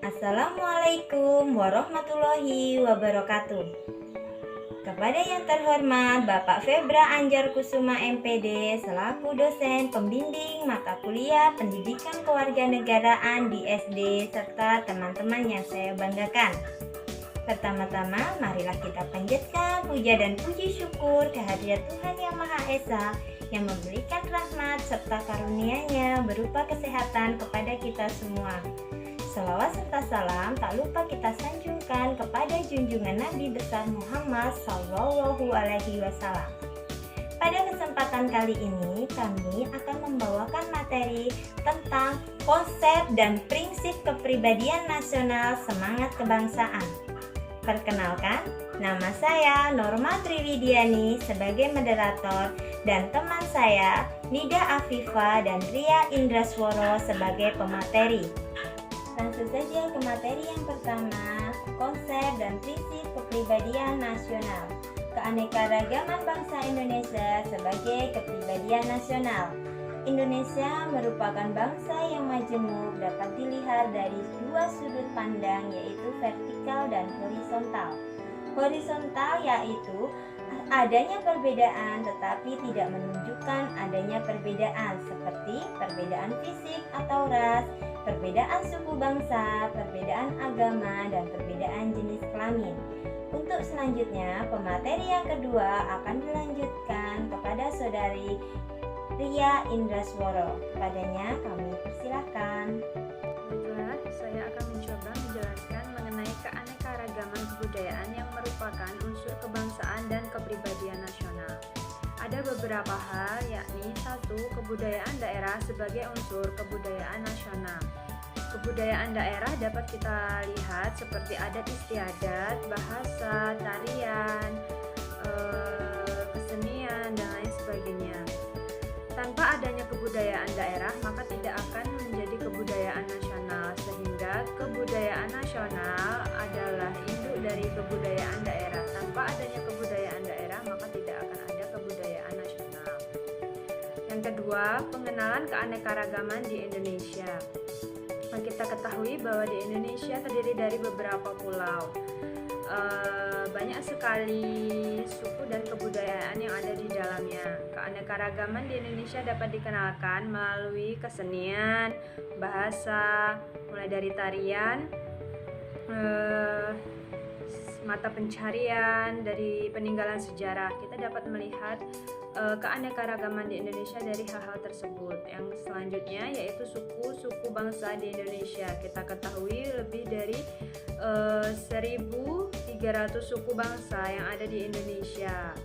Assalamualaikum warahmatullahi wabarakatuh. Kepada yang terhormat Bapak Febra Anjar Kusuma MPD selaku dosen pembimbing mata kuliah Pendidikan Kewarganegaraan di SD serta teman-teman yang saya banggakan. Pertama-tama marilah kita panjatkan puja dan puji syukur kehadirat Tuhan Yang Maha Esa yang memberikan rahmat serta karunia-Nya berupa kesehatan kepada kita semua. Salawat serta salam tak lupa kita sanjungkan kepada junjungan Nabi besar Muhammad Sallallahu Alaihi Wasallam. Pada kesempatan kali ini kami akan membawakan materi tentang konsep dan prinsip kepribadian nasional semangat kebangsaan. Perkenalkan, nama saya Norma Triwidiani sebagai moderator dan teman saya Nida Afifa dan Ria Indrasworo sebagai pemateri. Langsung saja ke materi yang pertama, konsep dan prinsip kepribadian nasional. Keanekaragaman bangsa Indonesia sebagai kepribadian nasional. Indonesia merupakan bangsa yang majemuk, dapat dilihat dari dua sudut pandang, yaitu vertikal dan horizontal. Horizontal yaitu adanya perbedaan tetapi tidak menunjukkan adanya perbedaan, seperti perbedaan fisik atau ras, perbedaan suku bangsa, perbedaan agama, dan perbedaan jenis kelamin. Untuk selanjutnya, pemateri yang kedua akan dilanjutkan kepada saudari Ria Indrasworo. Kepadanya kami persilahkan. Baiklah, saya akan mencoba menjelaskan mengenai keanekaragaman kebudayaan yang merupakan unsur kebangsaan dan kepribadian nasional. Ada beberapa hal, yakni 1. Kebudayaan daerah sebagai unsur kebudayaan nasional. Kebudayaan daerah dapat kita lihat seperti adat istiadat, bahasa, tarian, kesenian, dan lain sebagainya. Tanpa adanya kebudayaan daerah, maka tidak akan menjadi kebudayaan nasional, sehingga kebudayaan nasional adalah induk dari kebudayaan daerah. Tanpa adanya kebudayaan daerah, maka tidak akan ada kebudayaan nasional. Yang kedua, pengenalan keanekaragaman di Indonesia. Kita ketahui bahwa di Indonesia terdiri dari beberapa pulau. Banyak sekali suku dan kebudayaan yang ada di dalamnya. Keanekaragaman di Indonesia dapat dikenalkan melalui kesenian, bahasa, mulai dari tarian, mata pencarian, dari peninggalan sejarah. Kita dapat melihat keanekaragaman di Indonesia dari hal-hal tersebut. Yang selanjutnya yaitu suku-suku bangsa di Indonesia. Kita ketahui lebih dari 1.300 suku bangsa yang ada di Indonesia,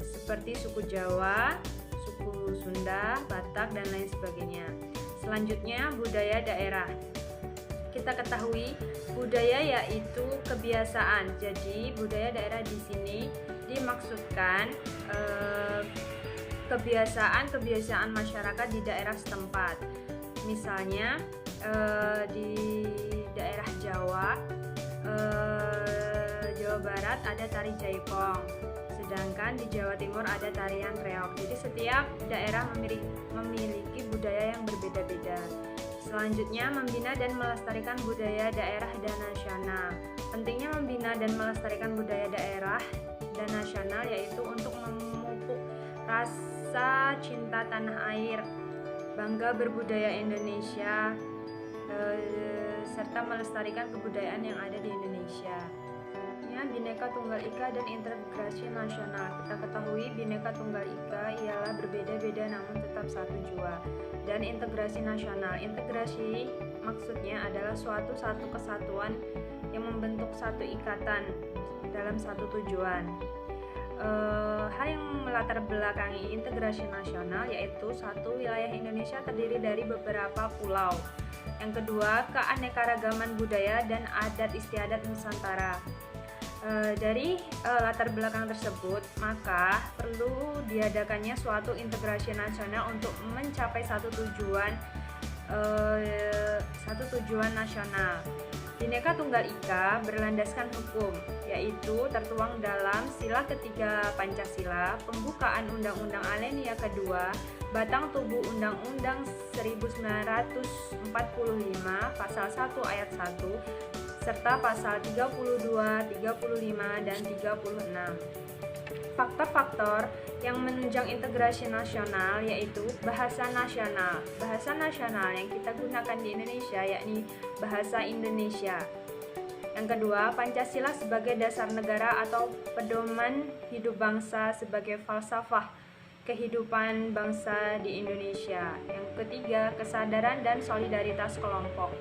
seperti suku Jawa, suku Sunda, Batak, dan lain sebagainya. Selanjutnya, budaya daerah. Kita ketahui budaya yaitu kebiasaan. Jadi budaya daerah di sini dimaksudkan kebiasaan masyarakat di daerah setempat. Misalnya di daerah Jawa Barat ada tari jaipong, sedangkan di Jawa Timur ada tarian reog. Jadi setiap daerah memiliki budaya yang berbeda-beda. Selanjutnya, membina dan melestarikan budaya daerah dan nasional. Pentingnya membina dan melestarikan budaya daerah dan nasional yaitu untuk memupuk rasa cinta tanah air, bangga berbudaya Indonesia, serta melestarikan kebudayaan yang ada di Indonesia. Bhinneka Tunggal Ika dan integrasi nasional. Kita ketahui Bhinneka Tunggal Ika ialah berbeda-beda namun tetap satu jua. Dan integrasi nasional. Integrasi maksudnya adalah suatu kesatuan yang membentuk satu ikatan dalam satu tujuan. Hal yang melatar belakangi integrasi nasional yaitu 1. Wilayah Indonesia terdiri dari beberapa pulau. Yang kedua, keanekaragaman budaya dan adat istiadat Nusantara. Dari latar belakang tersebut, maka perlu diadakannya suatu integrasi nasional untuk mencapai satu tujuan nasional. Bhinneka Tunggal Ika berlandaskan hukum, yaitu tertuang dalam sila ketiga Pancasila, pembukaan Undang-Undang Alenia kedua, batang tubuh Undang-Undang 1945 pasal 1 ayat 1 serta pasal 32, 35, dan 36. Faktor-faktor yang menunjang integrasi nasional yaitu bahasa nasional. Bahasa nasional yang kita gunakan di Indonesia yakni bahasa Indonesia. Yang kedua, Pancasila sebagai dasar negara atau pedoman hidup bangsa sebagai falsafah kehidupan bangsa di Indonesia. Yang ketiga, kesadaran dan solidaritas kelompok.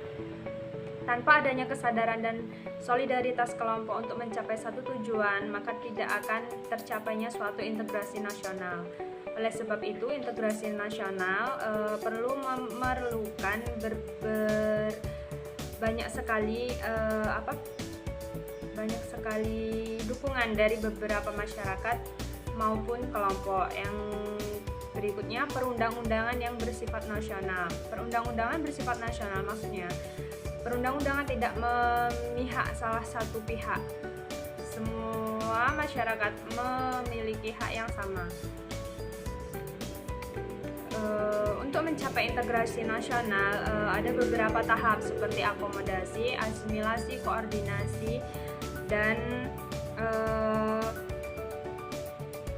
Tanpa adanya kesadaran dan solidaritas kelompok untuk mencapai satu tujuan, maka tidak akan tercapainya suatu integrasi nasional. Oleh sebab itu, integrasi nasional perlu memerlukan banyak sekali dukungan dari beberapa masyarakat maupun kelompok. Yang berikutnya, perundang-undangan yang bersifat nasional. Perundang-undangan bersifat nasional maksudnya perundang-undangan tidak memihak salah satu pihak. Semua masyarakat memiliki hak yang sama. Untuk mencapai integrasi nasional ada beberapa tahap seperti akomodasi, asimilasi, koordinasi, dan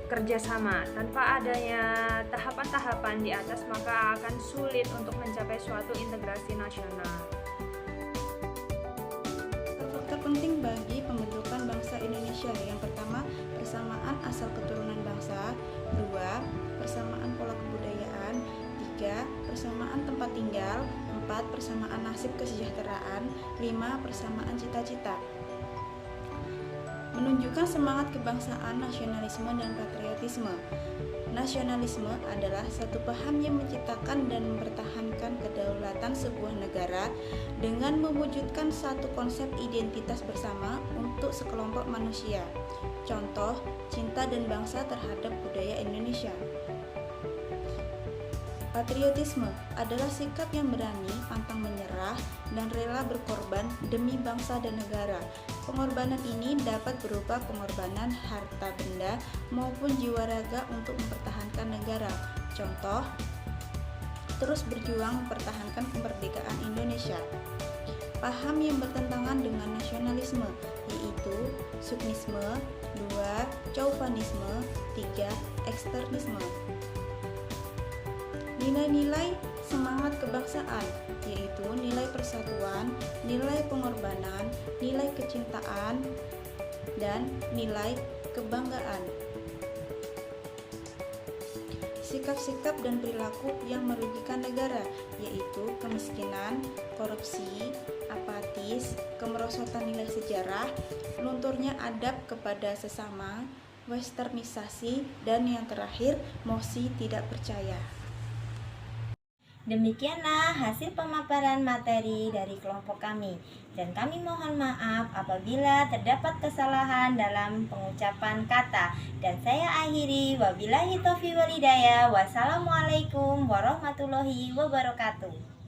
kerjasama. Tanpa adanya tahapan-tahapan di atas, maka akan sulit untuk mencapai suatu integrasi nasional. Faktor penting bagi pembentukan bangsa Indonesia. Yang pertama, persamaan asal keturunan bangsa. 2. Persamaan pola kebudayaan. 3. Persamaan tempat tinggal. 4. Persamaan nasib kesejahteraan. 5. Persamaan cita-cita. Menunjukkan semangat kebangsaan, nasionalisme, dan patriotisme. Nasionalisme adalah satu paham yang menciptakan dan mempertahankan kedaulatan sebuah negara dengan mewujudkan satu konsep identitas bersama untuk sekelompok manusia. Contoh, cinta dan bangsa terhadap budaya Indonesia. Patriotisme adalah sikap yang berani, pantang menyerah, dan rela berkorban demi bangsa dan negara. Pengorbanan ini dapat berupa pengorbanan harta benda maupun jiwa raga untuk mempertahankan negara. Contoh, terus berjuang mempertahankan kemerdekaan Indonesia. Paham yang bertentangan dengan nasionalisme yaitu sukmisme, 2. Chauvinisme, 3. Eksternisme. Nilai-nilai semangat kebangsaan yaitu nilai persatuan, nilai pengorbanan, nilai kecintaan, dan nilai kebanggaan. Sikap-sikap dan perilaku yang merugikan negara yaitu kemiskinan, korupsi, apatis, kemerosotan nilai sejarah, lunturnya adab kepada sesama, westernisasi, dan yang terakhir, mosi tidak percaya. Demikianlah hasil pemaparan materi dari kelompok kami, dan kami mohon maaf apabila terdapat kesalahan dalam pengucapan kata. Dan saya akhiri, wabillahi taufiq wal hidayah. Wassalamualaikum warahmatullahi wabarakatuh.